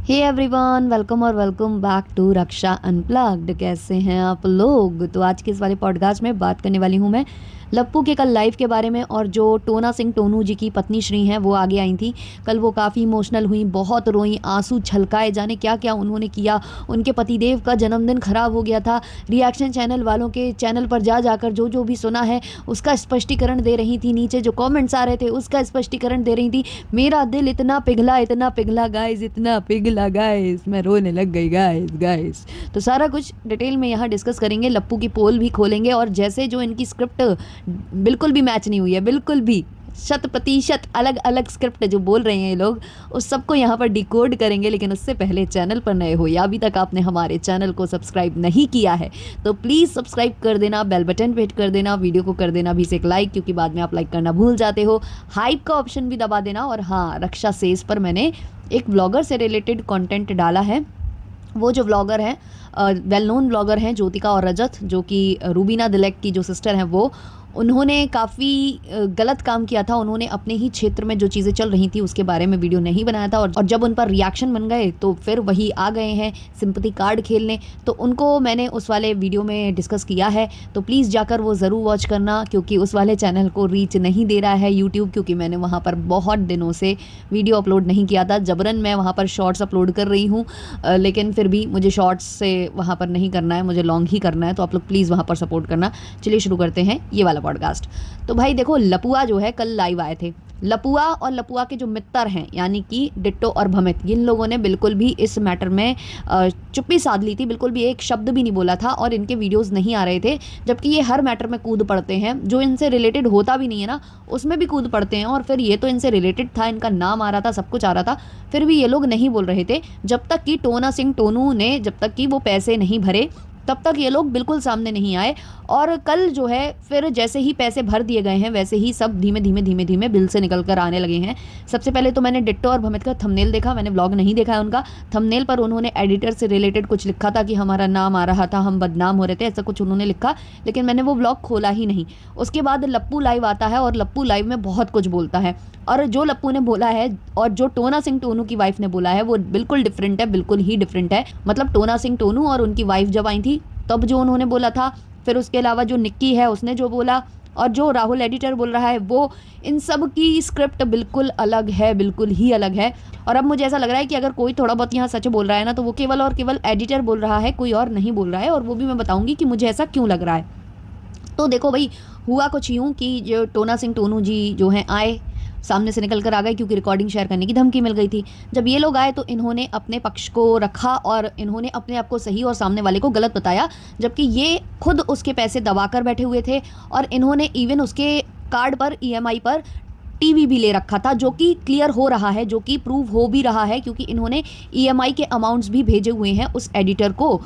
हे everyone, welcome और welcome back to Raksha unplugged. कैसे हैं आप लोग? तो आज के इस वाले पॉडकास्ट में बात करने वाली हूँ मैं लप्पू के कल लाइव के बारे में। और जो टोना सिंह टोनू जी की पत्नी श्री हैं वो आगे आई थी कल। वो काफ़ी इमोशनल हुई, बहुत रोई, आंसू छलकाए, जाने क्या क्या उन्होंने किया। उनके पतिदेव का जन्मदिन खराब हो गया था। रिएक्शन चैनल वालों के चैनल पर जा जाकर जो जो भी सुना है उसका स्पष्टीकरण दे रही थी। नीचे जो कमेंट्स आ रहे थे उसका स्पष्टीकरण दे रही थी। मेरा दिल इतना पिघला गाइस, इतना पिघला गाइस, मैं रोने लग गई गाइस गाइस। तो सारा कुछ डिटेल में यहाँ डिस्कस करेंगे। लप्पू की पोल भी खोलेंगे और जैसे जो इनकी स्क्रिप्ट बिल्कुल भी मैच नहीं हुई है, बिल्कुल भी 100% अलग अलग स्क्रिप्ट जो बोल रहे हैं ये लोग, उस सबको यहाँ पर डिकोड करेंगे। लेकिन उससे पहले चैनल पर नए हो या अभी तक आपने हमारे चैनल को सब्सक्राइब नहीं किया है तो प्लीज़ सब्सक्राइब कर देना, बेल बटन पे हिट कर देना, वीडियो को कर देना भी से एक लाइक, क्योंकि बाद में आप लाइक करना भूल जाते हो। हाइप का ऑप्शन भी दबा देना। और हाँ, रक्षा सेज पर मैंने एक व्लॉगर से रिलेटेड कंटेंट डाला है। वो जो व्लॉगर हैं, वेल नोन व्लॉगर हैं ज्योतिका और रजत, जो कि रूबीना दिलेक की जो सिस्टर हैं, वो उन्होंने काफ़ी गलत काम किया था। उन्होंने अपने ही क्षेत्र में जो चीज़ें चल रही थी उसके बारे में वीडियो नहीं बनाया था। और जब उन पर रिएक्शन बन गए तो फिर वही आ गए हैं सिंपैथी कार्ड खेलने। तो उनको मैंने उस वाले वीडियो में डिस्कस किया है, तो प्लीज़ जाकर वो ज़रूर वॉच करना, क्योंकि उस वाले चैनल को रीच नहीं दे रहा है यूट्यूब, क्योंकि मैंने वहाँ पर बहुत दिनों से वीडियो अपलोड नहीं किया था। जबरन मैं वहाँ पर शॉर्ट्स अपलोड कर रही हूँ, लेकिन फिर भी मुझे शॉर्ट्स से वहाँ पर नहीं करना है, मुझे लॉन्ग ही करना है। तो आप लोग प्लीज़ वहाँ पर सपोर्ट करना। चलिए शुरू करते हैं ये वाला पॉडकास्ट। तो भाई देखो, लपुआ जो है कल लाइव आए थे। लपुआ और लपुआ के जो मित्र हैं यानी कि डिट्टो और भमित, इन लोगों ने बिल्कुल भी इस मैटर में चुप्पी साध ली थी। बिल्कुल भी एक शब्द भी नहीं बोला था और इनके वीडियोस नहीं आ रहे थे। जबकि ये हर मैटर में कूद पड़ते हैं, जो इनसे रिलेटेड होता भी नहीं है ना उसमें भी कूद पड़ते हैं। और फिर ये तो इनसे रिलेटेड था, इनका नाम आ रहा था, सब कुछ आ रहा था, फिर भी ये लोग नहीं बोल रहे थे। जब तक कि टोना सिंह टोनू ने, जब तक कि वो पैसे नहीं भरे तब तक ये लोग बिल्कुल सामने नहीं आए। और कल जो है फिर जैसे ही पैसे भर दिए गए हैं वैसे ही सब धीमे धीमे बिल से निकल कर आने लगे हैं। सबसे पहले तो मैंने डिट्टो और भमित का थंबनेल देखा, मैंने व्लॉग नहीं देखा है उनका। थंबनेल पर उन्होंने एडिटर से रिलेटेड कुछ लिखा था कि हमारा नाम आ रहा था, हम बदनाम हो रहे थे, ऐसा कुछ उन्होंने लिखा। लेकिन मैंने वो व्लॉग खोला ही नहीं। उसके बाद लप्पू लाइव आता है और लप्पू लाइव में बहुत कुछ बोलता है। और जो लप्पू ने बोला है और जो टोना सिंह टोनू की वाइफ ने बोला है वो बिल्कुल डिफरेंट है, बिल्कुल ही डिफरेंट है। मतलब टोना सिंह टोनू और उनकी वाइफ जब आई थी तब जो उन्होंने बोला था, फिर उसके अलावा जो निक्की है उसने जो बोला, और जो राहुल एडिटर बोल रहा है, वो इन सब की स्क्रिप्ट बिल्कुल अलग है, बिल्कुल ही अलग है। और अब मुझे ऐसा लग रहा है कि अगर कोई थोड़ा बहुत यहाँ सच बोल रहा है ना तो वो केवल और केवल एडिटर बोल रहा है, कोई और नहीं बोल रहा है। और वो भी मैं बताऊंगी कि मुझे ऐसा क्यों लग रहा है। तो देखो भाई, हुआ कुछ यूँ कि जो टोना सिंह टोनू जी जो हैं आए, सामने से निकल कर आ गए, क्योंकि रिकॉर्डिंग शेयर करने की धमकी मिल गई थी। जब ये लोग आए तो इन्होंने अपने पक्ष को रखा और इन्होंने अपने आप को सही और सामने वाले को गलत बताया, जबकि ये खुद उसके पैसे दबा कर बैठे हुए थे। और इन्होंने इवन उसके कार्ड पर ईएमआई पर टीवी भी ले रखा था, जो कि क्लियर हो रहा है, जो कि प्रूव हो भी रहा है, क्योंकि इन्होंने ईएमआई के अमाउंट्स भी भेजे हुए हैं उस एडिटर को।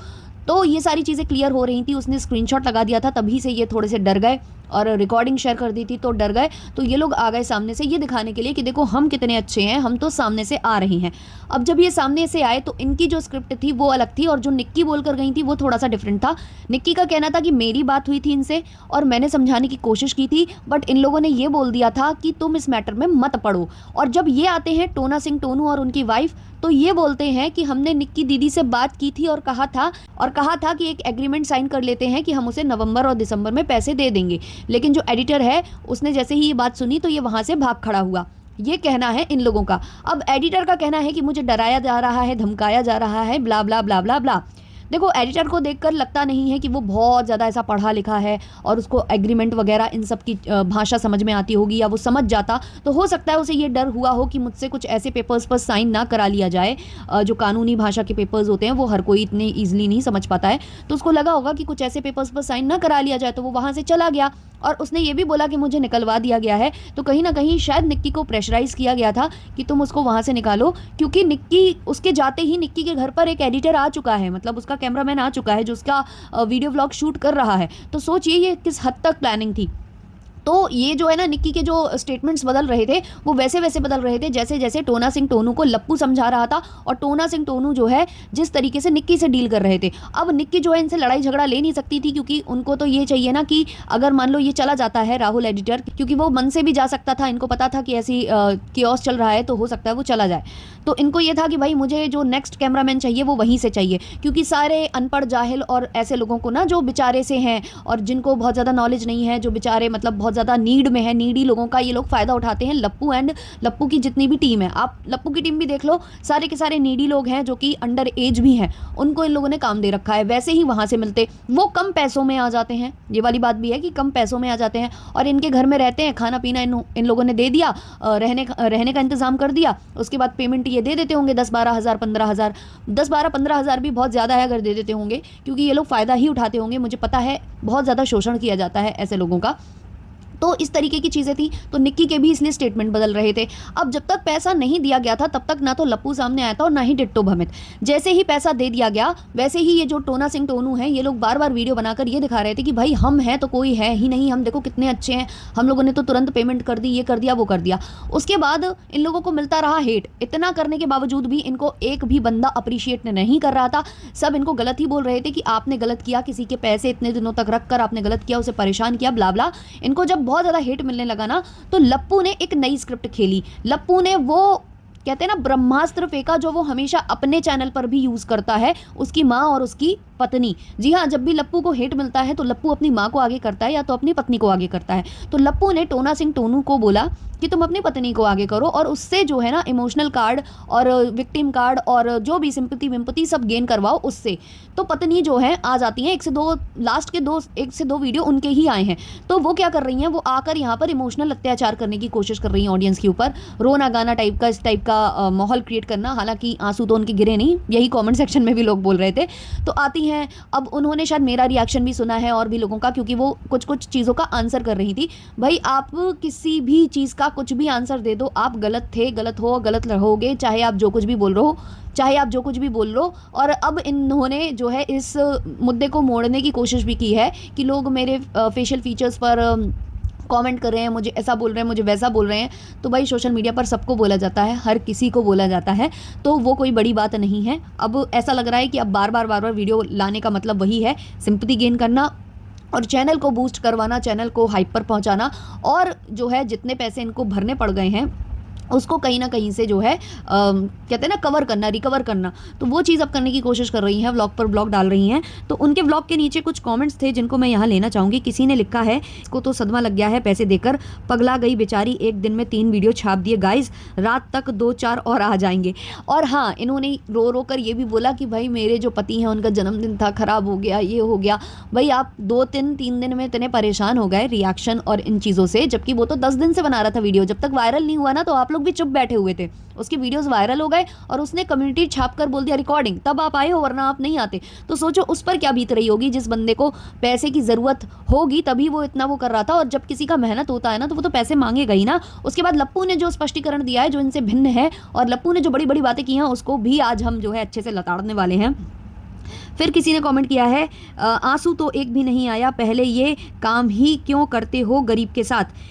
तो ये सारी चीज़ें क्लियर हो रही थी। उसने स्क्रीनशॉट लगा दिया था, तभी से ये थोड़े से डर गए, और रिकॉर्डिंग शेयर कर दी थी तो डर गए। तो ये लोग आ गए सामने से ये दिखाने के लिए कि देखो हम कितने अच्छे हैं, हम तो सामने से आ रहे हैं। अब जब ये सामने से आए तो इनकी जो स्क्रिप्ट थी वो अलग थी, और जो निक्की बोल कर गई थी वो थोड़ा सा डिफरेंट था। निक्की का कहना था कि मेरी बात हुई थी इनसे और मैंने समझाने की कोशिश की थी, बट इन लोगों ने ये बोल दिया था कि तुम इस मैटर में मत पड़ो। और जब ये आते हैं टोना सिंह टोनू और उनकी वाइफ, तो ये बोलते हैं कि हमने निक्की दीदी से बात की थी और कहा था कि एक एग्रीमेंट साइन कर लेते हैं कि हम उसे नवंबर और दिसंबर में पैसे दे देंगे। लेकिन जो एडिटर है उसने जैसे ही ये बात सुनी तो ये वहां से भाग खड़ा हुआ। ये कहना है इन लोगों का। अब एडिटर का कहना है कि मुझे डराया जा रहा है, धमकाया जा रहा है, ब्ला ब्ला ब्ला ब्ला ब्ला। देखो, एडिटर को देखकर लगता नहीं है कि वो बहुत ज़्यादा ऐसा पढ़ा लिखा है और उसको एग्रीमेंट वगैरह इन सब की भाषा समझ में आती होगी, या वो समझ जाता। तो हो सकता है उसे ये डर हुआ हो कि मुझसे कुछ ऐसे पेपर्स पर साइन ना करा लिया जाए। जो कानूनी भाषा के पेपर्स होते हैं वो हर कोई इतने ईजिली नहीं समझ पाता है। तो उसको लगा होगा कि कुछ ऐसे पेपर्स पर साइन ना करा लिया जाए, तो वो वहाँ से चला गया। और उसने ये भी बोला कि मुझे निकलवा दिया गया है। तो कहीं ना कहीं शायद निक्की को प्रेशराइज किया गया था कि तुम उसको वहाँ से निकालो, क्योंकि निक्की, उसके जाते ही निक्की के घर पर एक एडिटर आ चुका है, मतलब उसका कैमरामैन आ चुका है जो उसका वीडियो व्लॉग शूट कर रहा है। तो सोचिए ये किस हद तक प्लानिंग थी। तो ये जो है ना, निक्की के जो स्टेटमेंट्स बदल रहे थे वो वैसे वैसे बदल रहे थे जैसे जैसे टोना सिंह टोनू को लप्पू समझा रहा था, और टोना सिंह टोनू जो है जिस तरीके से निक्की से डील कर रहे थे। अब निक्की जो है इनसे लड़ाई झगड़ा ले नहीं सकती थी, क्योंकि उनको तो ये चाहिए ना कि अगर मान लो ये चला जाता है राहुल एडिटर, क्योंकि वो मन से भी जा सकता था, इनको पता था कि ऐसी कियोस चल रहा है तो हो सकता है वो चला जाए। तो इनको ये था कि भाई मुझे जो नेक्स्ट कैमरामैन चाहिए वो वहीं से चाहिए, क्योंकि सारे अनपढ़ जाहिल और ऐसे लोगों को ना, जो बेचारे से हैं और जिनको बहुत ज़्यादा नॉलेज नहीं है, जो बेचारे मतलब बहुत ज़्यादा नीड में है, नीडी लोगों का ये लोग फ़ायदा उठाते हैं। लप्पू एंड लप्पू की जितनी भी टीम है, आप लप्पू की टीम भी देख लो, सारे के सारे नीडी लोग हैं जो कि अंडर एज भी हैं, उनको इन लोगों ने काम दे रखा है। वैसे ही वहाँ से मिलते वो कम पैसों में आ जाते हैं, ये वाली बात भी है कि कम पैसों में आ जाते हैं, और इनके घर में रहते हैं, खाना पीना इन लोगों ने दे दिया, रहने का इंतज़ाम कर दिया, उसके बाद पेमेंट ये दे देते होंगे 10-12 हज़ार 15 हज़ार, 10-12-15 हज़ार भी बहुत ज़्यादा है अगर दे देते होंगे, क्योंकि ये लोग फ़ायदा ही उठाते होंगे। मुझे पता है बहुत ज़्यादा शोषण किया जाता है ऐसे लोगों का। तो इस तरीके की चीज़ें थी, तो निक्की के भी इसलिए स्टेटमेंट बदल रहे थे। अब जब तक पैसा नहीं दिया गया था तब तक ना तो लप्पू सामने आया था और ना ही डिट्टो भमित। जैसे ही पैसा दे दिया गया वैसे ही ये जो टोना सिंह टोनू हैं, ये लोग बार बार वीडियो बनाकर ये दिखा रहे थे कि भाई हम हैं तो कोई है ही नहीं, हम देखो कितने अच्छे हैं, हम लोगों ने तो तुरंत पेमेंट कर दी, ये कर दिया वो कर दिया। उसके बाद इन लोगों को मिलता रहा हेट। इतना करने के बावजूद भी इनको एक भी बंदा अप्रिशिएट नहीं कर रहा था, सब इनको गलत ही बोल रहे थे कि आपने गलत किया, किसी के पैसे इतने दिनों तक रख कर आपने गलत किया, उसे परेशान किया, ब्ला ब्ला। इनको जब बहुत ज़्यादा हेट मिलने लगा ना, तो लप्पू ने एक नई स्क्रिप्ट खेली। लप्पू ने वो कहते हैं ना ब्रह्मास्त्र फेंका जो वो हमेशा अपने चैनल पर भी यूज करता है, उसकी माँ और उसकी पत्नी। जी हाँ, जब भी लप्पू को हेट मिलता है तो लप्पू अपनी माँ को आगे करता है या तो अपनी पत्नी को आगे करता है। तो लप्पू ने टोना सिंह टोनू को बोला कि तुम अपनी पत्नी को आगे करो और उससे जो है ना इमोशनल कार्ड और विक्टिम कार्ड और जो भी सिंपैथी विम्पति सब गेन करवाओ उससे। तो पत्नी जो है आ जाती है, एक से दो वीडियो उनके ही आए हैं। तो वो क्या कर रही हैं, वो आकर यहाँ पर इमोशनल अत्याचार करने की कोशिश कर रही हैं ऑडियंस के ऊपर, रोना गाना टाइप का, इस टाइप का माहौल क्रिएट करना। हालांकि आंसू तो उनके गिरे नहीं, यही कमेंट सेक्शन में भी लोग बोल रहे थे। तो आती हैं, अब उन्होंने शायद मेरा रिएक्शन भी सुना है और भी लोगों का, क्योंकि वो कुछ कुछ चीज़ों का आंसर कर रही थी। भाई आप किसी भी चीज़ का कुछ भी आंसर दे दो, आप गलत थे, गलत हो, गलत रहोगे, चाहे आप जो कुछ भी बोल रहे हो, चाहे आप जो कुछ भी बोल लो। और अब इन्होंने जो है इस मुद्दे को मोड़ने की कोशिश भी की है कि लोग मेरे फेशियल फीचर्स पर कमेंट कर रहे हैं, मुझे ऐसा बोल रहे हैं, मुझे वैसा बोल रहे हैं। तो भाई सोशल मीडिया पर सबको बोला जाता है, हर किसी को बोला जाता है, तो वो कोई बड़ी बात नहीं है। अब ऐसा लग रहा है कि अब बार बार वीडियो लाने का मतलब वही है, सिंपैथी गेन करना और चैनल को बूस्ट करवाना, चैनल को हाइप पर पहुंचाना, और जो है जितने पैसे इनको भरने पड़ गए हैं उसको कहीं ना कहीं से जो है कहते हैं ना कवर करना, रिकवर करना। तो वो चीज़ अब करने की कोशिश कर रही हैं, व्लॉग पर व्लॉग डाल रही हैं। तो उनके व्लॉग के नीचे कुछ कमेंट्स थे जिनको मैं यहाँ लेना चाहूँगी। किसी ने लिखा है, इसको तो सदमा लग गया है, पैसे देकर पगला गई बेचारी, एक दिन में 3 वीडियो छाप दिए गाइज, रात तक 2-4 और आ जाएंगे। और हाँ, इन्होंने रो रो कर ये भी बोला कि भाई मेरे जो पति हैं उनका जन्मदिन था, ख़राब हो गया, ये हो गया। भाई आप 2-3 दिन में इतने परेशान हो गए रिएक्शन और इन चीज़ों से, जबकि वो तो 10 दिन से बना रहा था वीडियो। जब तक वायरल नहीं हुआ ना तो आप लोग भी चुप बैठे हुए थे, उसकी वीडियोस वायरल हो गए और उसने कम्युनिटी छाप कर बोल दिया रिकॉर्डिंग, तब आप आए हो, वरना आप नहीं आते। तो सोचो उस पर क्या बीत रही होगी, जिस बंदे को पैसे की ज़रूरत होगी तभी वो इतना वो कर रहा था। और जब किसी का मेहनत होता है ना तो वो तो पैसे मांगेगा ही ना। उसके बाद लप्पू ने जो स्पष्टीकरण दिया है जो इनसे भिन्न है, और लप्पू ने जो बड़ी बड़ी बातें की हैं उसको भी आज हम जो है अच्छे से लताड़ने वाले हैं। फिर किसी ने कमेंट किया है, आंसू तो एक भी नहीं आया, पहले ये काम ही क्यों करते हो गरीब के साथ।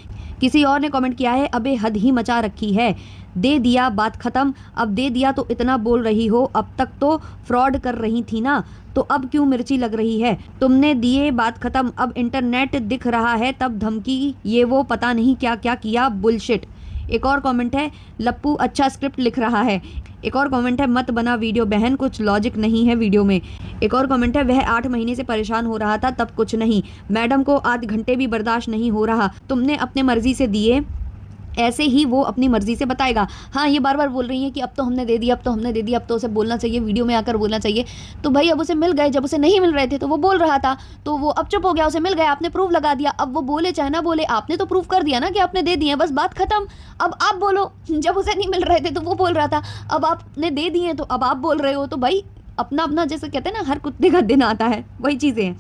किसी और ने कमेंट किया है, अबे हद ही मचा रखी है, दे दिया बात ख़त्म, अब दे दिया तो इतना बोल रही हो, अब तक तो फ्रॉड कर रही थी ना, तो अब क्यों मिर्ची लग रही है, तुमने दिए बात ख़त्म, अब इंटरनेट दिख रहा है, तब धमकी ये वो पता नहीं क्या क्या किया, बुलशिट। एक और कमेंट है, लप्पू अच्छा स्क्रिप्ट लिख रहा है। एक और कमेंट है, मत बना वीडियो बहन, कुछ लॉजिक नहीं है वीडियो में। एक और कमेंट है, वह 8 महीने से परेशान हो रहा था तब कुछ नहीं, मैडम को आध घंटे भी बर्दाश्त नहीं हो रहा, तुमने अपने मर्जी से दिए, ऐसे ही वो अपनी मर्जी से बताएगा। हाँ, ये बार बार बोल रही हैं कि अब तो हमने दे दिया, अब तो हमने दे दिया, अब तो उसे बोलना चाहिए, वीडियो में आकर बोलना चाहिए। तो भाई अब उसे मिल गए, जब उसे नहीं मिल रहे थे तो वो बोल रहा था, तो वो अब चुप हो गया, उसे मिल गया, आपने प्रूफ लगा दिया। अब वो बोले चाहे ना बोले, आपने तो प्रूफ कर दिया ना कि आपने दे दिए, बस बात खत्म। अब आप बोलो, जब उसे नहीं मिल रहे थे तो वो बोल रहा था, अब आपने दे दिए तो अब आप बोल रहे हो। तो भाई अपना अपना, जैसे कहते हैं ना, हर कुत्ते का दिन आता है, वही चीज़ें हैं।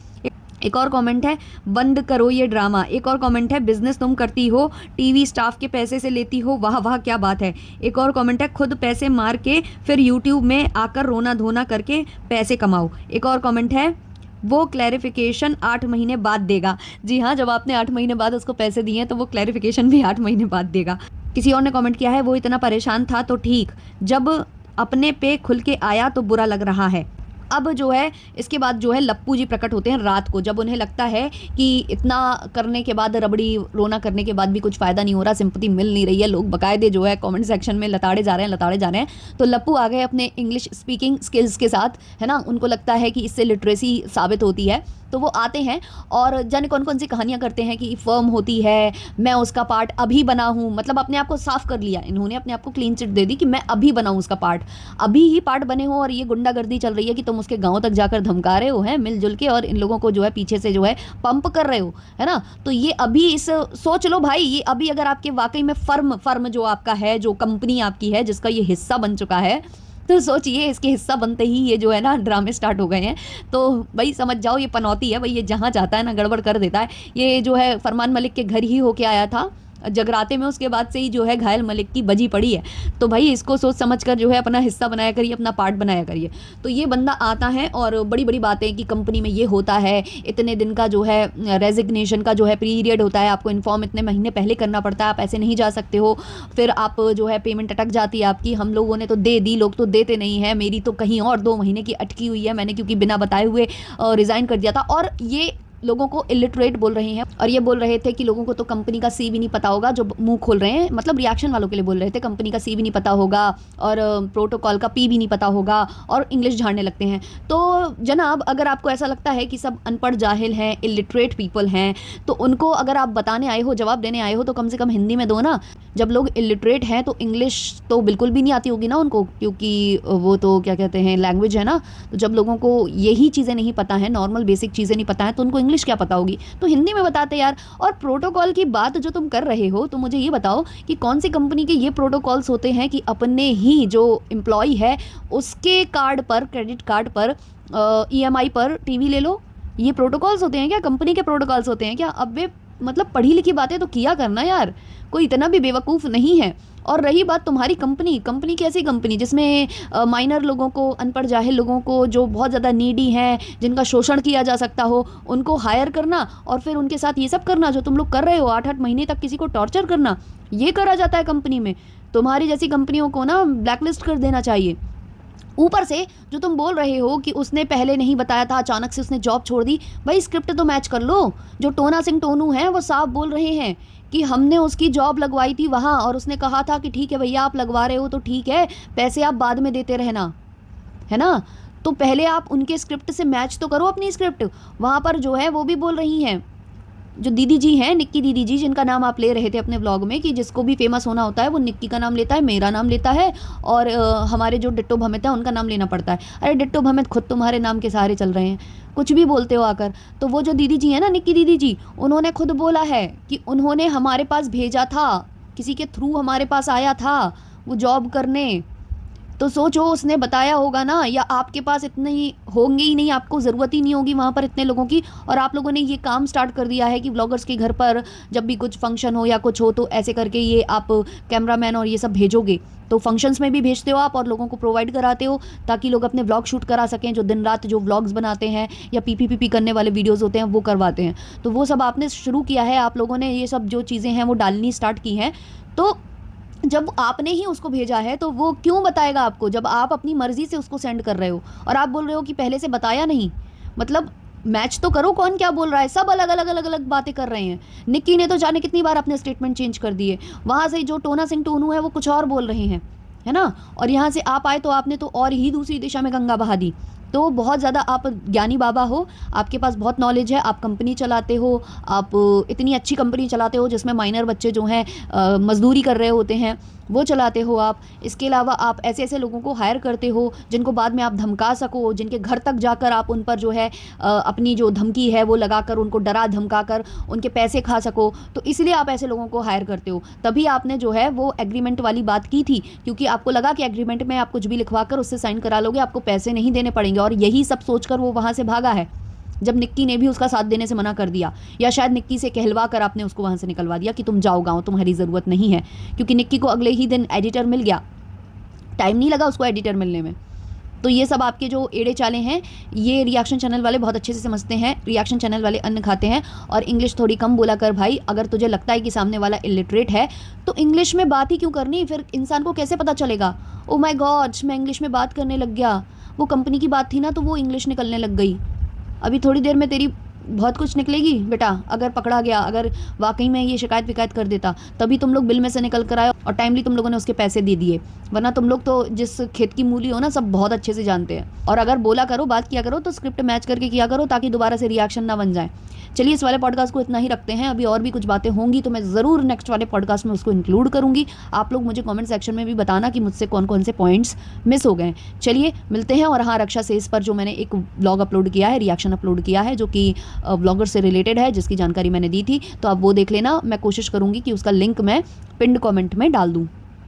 एक और कमेंट है, बंद करो ये ड्रामा। एक और कमेंट है, बिजनेस तुम करती हो, टीवी स्टाफ के पैसे से लेती हो, वाह वाह क्या बात है। एक और कमेंट है, खुद पैसे मार के फिर यूट्यूब में आकर रोना धोना करके पैसे कमाओ। एक और कमेंट है, वो क्लैरिफिकेशन 8 महीने बाद देगा। जी हाँ, जब आपने 8 महीने बाद उसको पैसे दिए हैं तो वो क्लैरिफिकेशन भी 8 महीने बाद देगा। किसी और ने कमेंट किया है, वो इतना परेशान था तो ठीक, जब अपने पे खुल के आया तो बुरा लग रहा है। अब जो है इसके बाद जो है लप्पू जी प्रकट होते हैं रात को, जब उन्हें लगता है कि इतना करने के बाद, रबड़ी रोना करने के बाद भी कुछ फ़ायदा नहीं हो रहा, सिंपैथी मिल नहीं रही है, लोग बकायदे जो है कमेंट सेक्शन में लताड़े जा रहे हैं, लताड़े जा रहे हैं। तो लप्पू आ गए अपने इंग्लिश स्पीकिंग स्किल्स के साथ, है ना। उनको लगता है कि इससे लिटरेसी साबित होती है, तो वो आते हैं और जाने कौन कौन सी कहानियाँ करते हैं कि फर्म होती है, मैं उसका पार्ट अभी बना हूँ। मतलब अपने आप को साफ कर लिया इन्होंने, अपने आप को क्लीन चिट दे दी कि मैं अभी बनाऊँ उसका पार्ट, अभी ही पार्ट बने हो। और ये गुंडागर्दी चल रही है कि तुम उसके गाँव तक जाकर धमका रहे हो हैं मिलजुल के, और इन लोगों को जो है पीछे से जो है पंप कर रहे हो, है ना। तो ये अभी इस सोच लो भाई, ये अभी अगर आपके वाकई में फर्म जो आपका है, जो कंपनी आपकी है, जिसका ये हिस्सा बन चुका है, तो सोचिए इसके हिस्सा बनते ही ये जो है ना ड्रामे स्टार्ट हो गए हैं। तो भाई समझ जाओ ये पनौती है भाई, ये जहाँ जाता है ना गड़बड़ कर देता है। ये जो है फरमान मलिक के घर ही होके आया था जगराते में, उसके बाद से ही जो है घायल मलिक की बजी पड़ी है। तो भाई इसको सोच समझ कर जो है अपना हिस्सा बनाया करिए, अपना पार्ट बनाया करिए। तो ये बंदा आता है और बड़ी बड़ी बातें कि कंपनी में ये होता है, इतने दिन का जो है रेजिग्नेशन का जो है पीरियड होता है, आपको इन्फॉर्म इतने महीने पहले करना पड़ता है, आप ऐसे नहीं जा सकते हो, फिर आप जो है पेमेंट अटक जाती है आपकी। हम लोगों ने तो दे दी, लोग तो देते नहीं है, मेरी तो कहीं और 2 महीने की अटकी हुई है, मैंने क्योंकि बिना बताए हुए रिज़ाइन कर दिया था। और ये लोगों को इलिटरेट बोल रहे हैं, और ये बोल रहे थे कि लोगों को तो कंपनी का सी भी नहीं पता होगा, जो मुंह खोल रहे हैं, मतलब रिएक्शन वालों के लिए बोल रहे थे, कंपनी का सी भी नहीं पता होगा और प्रोटोकॉल का पी भी नहीं पता होगा, और इंग्लिश झाड़ने लगते हैं। तो जनाब अगर आपको ऐसा लगता है कि सब अनपढ़ जाहिल हैं, इलिटरेट पीपल हैं, तो उनको अगर आप बताने आए हो, जवाब देने आए हो, तो कम से कम हिंदी में दो ना। जब लोग इलिटरेट हैं तो इंग्लिश तो बिल्कुल भी नहीं आती होगी ना उनको, क्योंकि वो तो क्या कहते हैं लैंग्वेज है ना। तो जब लोगों को यही चीज़ें नहीं पता है, नॉर्मल बेसिक चीज़ें नहीं पता है, तो उनको इंग्लिश क्या पता होगी। तो हिंदी में बताते यार। और प्रोटोकॉल की बात जो तुम कर रहे हो, तो मुझे ये बताओ कि कौन सी कंपनी के ये प्रोटोकॉल्स होते हैं कि अपने ही जो एम्प्लॉय है उसके कार्ड पर, क्रेडिट कार्ड पर, ईएमआई पर टीवी ले लो। ये प्रोटोकॉल्स होते हैं क्या? कंपनी के प्रोटोकॉल्स होते हैं क्या? अब वे मतलब पढ़ी लिखी बातें तो किया करना यार, कोई इतना भी बेवकूफ़ नहीं है। और रही बात तुम्हारी कंपनी की ऐसी कंपनी जिसमें माइनर लोगों को, अनपढ़ जाहिल लोगों को, जो बहुत ज़्यादा नीडी हैं, जिनका शोषण किया जा सकता हो, उनको हायर करना और फिर उनके साथ ये सब करना जो तुम लोग कर रहे हो, 8-8 महीने तक किसी को टॉर्चर करना, ये करा जाता है कंपनी में। तुम्हारी जैसी कंपनियों को ना ब्लैकलिस्ट कर देना चाहिए। ऊपर से जो तुम बोल रहे हो कि उसने पहले नहीं बताया था, अचानक से उसने जॉब छोड़ दी, भाई स्क्रिप्ट तो मैच कर लो। जो टोना सिंह टोनू हैं वो साफ बोल रहे हैं कि हमने उसकी जॉब लगवाई थी वहाँ, और उसने कहा था कि ठीक है भैया आप लगवा रहे हो तो ठीक है, पैसे आप बाद में देते रहना, है ना। तो पहले आप उनके स्क्रिप्ट से मैच तो करो अपनी स्क्रिप्ट। वहाँ पर जो है वो भी बोल रही हैं, जो दीदी जी हैं, निक्की दीदी जी, जिनका नाम आप ले रहे थे अपने व्लॉग में, कि जिसको भी फेमस होना होता है वो निक्की का नाम लेता है, मेरा नाम लेता है, और हमारे जो डिट्टो भमित है उनका नाम लेना पड़ता है। अरे डिट्टो भमित खुद तुम्हारे नाम के सहारे चल रहे हैं, कुछ भी बोलते हो आकर। तो वो जो दीदी जी हैं ना, निक्की दीदी जी, उन्होंने खुद बोला है कि उन्होंने हमारे पास भेजा था, किसी के थ्रू हमारे पास आया था वो जॉब करने। तो सोचो उसने बताया होगा ना, या आपके पास इतने ही होंगे ही नहीं, आपको ज़रूरत ही नहीं होगी वहाँ पर इतने लोगों की, और आप लोगों ने ये काम स्टार्ट कर दिया है कि व्लॉगर्स के घर पर जब भी कुछ फंक्शन हो या कुछ हो तो ऐसे करके ये आप कैमरामैन और ये सब भेजोगे। तो फंक्शंस में भी भेजते हो आप और लोगों को प्रोवाइड कराते हो ताकि लोग अपने व्लॉग शूट करा सकें, जो दिन रात जो व्लॉग्स बनाते हैं या पीपी करने वाले वीडियोज़ होते हैं वो करवाते हैं। तो वो सब आपने शुरू किया है, आप लोगों ने ये सब जो चीज़ें हैं वो डालनी स्टार्ट की हैं। तो जब आपने ही उसको भेजा है तो वो क्यों बताएगा आपको, जब आप अपनी मर्जी से उसको सेंड कर रहे हो और आप बोल रहे हो कि पहले से बताया नहीं। मतलब मैच तो करो, कौन क्या बोल रहा है, सब अलग अलग अलग अलग बातें कर रहे हैं। निक्की ने तो जाने कितनी बार अपने स्टेटमेंट चेंज कर दिए, वहाँ से जो टोना सिंह टोनू है वो कुछ और बोल रहे हैं, है ना। और यहाँ से आप आए तो आपने तो और ही दूसरी दिशा में गंगा बहा दी। तो बहुत ज़्यादा आप ज्ञानी बाबा हो, आपके पास बहुत नॉलेज है, आप कंपनी चलाते हो, आप इतनी अच्छी कंपनी चलाते हो जिसमें माइनर बच्चे जो हैं मजदूरी कर रहे होते हैं वो चलाते हो आप। इसके अलावा आप ऐसे ऐसे लोगों को हायर करते हो जिनको बाद में आप धमका सको, जिनके घर तक जाकर आप उन पर जो है अपनी जो धमकी है वो लगाकर, उनको डरा धमका कर उनके पैसे खा सको। तो इसलिए आप ऐसे लोगों को हायर करते हो। तभी आपने जो है वो एग्रीमेंट वाली बात की थी, क्योंकि आपको लगा कि एग्रीमेंट में आप कुछ भी लिखवा कर उससे साइन करा लोगे, आपको पैसे नहीं देने पड़ेंगे। और यही सब सोचकर वो वहाँ से भागा है, जब निक्की ने भी उसका साथ देने से मना कर दिया, या शायद निक्की से कहलवा कर आपने उसको वहाँ से निकलवा दिया कि तुम जाओ गाँव, तुम्हारी ज़रूरत नहीं है। क्योंकि निक्की को अगले ही दिन एडिटर मिल गया, टाइम नहीं लगा उसको एडिटर मिलने में। तो ये सब आपके जो एड़े चाले हैं ये रिएक्शन चैनल वाले बहुत अच्छे से समझते हैं। रिएक्शन चैनल वाले अन्न खाते हैं। और इंग्लिश थोड़ी कम बोला कर भाई। अगर तुझे लगता है कि सामने वाला इलिटरेट है तो इंग्लिश में बात ही क्यों करनी, फिर इंसान को कैसे पता चलेगा। ओ माय गॉड, मैं इंग्लिश में बात करने लग गया, वो कंपनी की बात थी ना तो वो इंग्लिश निकलने लग गई। अभी थोड़ी देर में तेरी बहुत कुछ निकलेगी बेटा, अगर पकड़ा गया, अगर वाकई में ये शिकायत विकायत कर देता तभी तुम लोग बिल में से निकल कर आए और टाइमली तुम लोगों ने उसके पैसे दे दिए, वरना तुम लोग तो जिस खेत की मूली हो ना सब बहुत अच्छे से जानते हैं। और अगर बोला करो, बात किया करो तो स्क्रिप्ट मैच करके किया करो ताकि दोबारा से रिएक्शन ना बन जाए। चलिए इस वाले पॉडकास्ट को इतना ही रखते हैं। अभी और भी कुछ बातें होंगी तो मैं ज़रूर नेक्स्ट वाले पॉडकास्ट में उसको इंक्लूड करूंगी। आप लोग मुझे कमेंट सेक्शन में भी बताना कि मुझसे कौन कौन से पॉइंट्स मिस हो गए। चलिए मिलते हैं। और हाँ, रक्षा से इस पर जो मैंने एक ब्लॉग अपलोड किया है, रिएक्शन अपलोड किया है जो कि ब्लॉगर से रिलेटेड है, जिसकी जानकारी मैंने दी थी, तो आप वो देख लेना। मैं कोशिश करूंगी कि उसका लिंक मैं पिंड कमेंट में डाल दूँ।